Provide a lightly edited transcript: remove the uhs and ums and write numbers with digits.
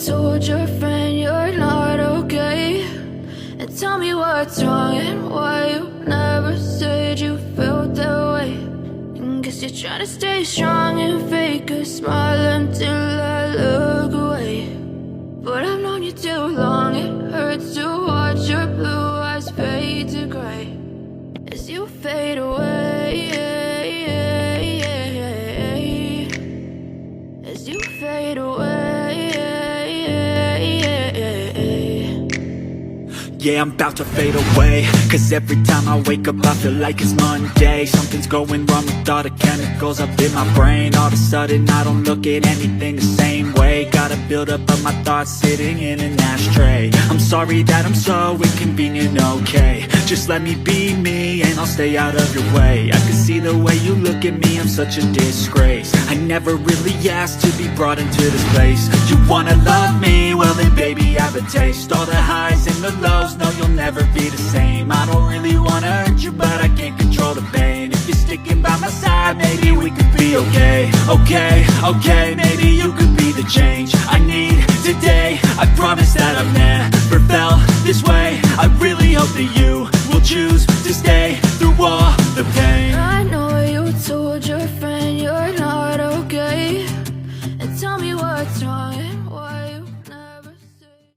told your friend you're not okay? And tell me what's wrong and why you never said you felt that way. And guess you're trying to stay strong and fake a smile until I look away. But I've known you too long, it hurts to watch your blue eyes fade to gray as you fade away, as you fade away. Yeah, I'm about to fade away, cause every time I wake up I feel like it's Monday. Something's going wrong with all the chemicals up in my brain. All of a sudden I don't look at anything the same way. Got a buildup of my thoughts sitting in an ashtray. I'm sorry that I'm so inconvenient, okay? Just let me be me and I'll stay out of your way. I can see the way you look at me, I'm such a disgrace. I never really asked to be brought into this place. You wanna love me? Well then baby I have a taste. All the highs and the lows, no you'll never be the same. I don't really wanna hurt you but I can't control the pain. If you're sticking by my side maybe we could be okay. Okay, maybe you could be the change I need today. I promise that I've never felt this way. I really hope that you will choose to stay through all the pain.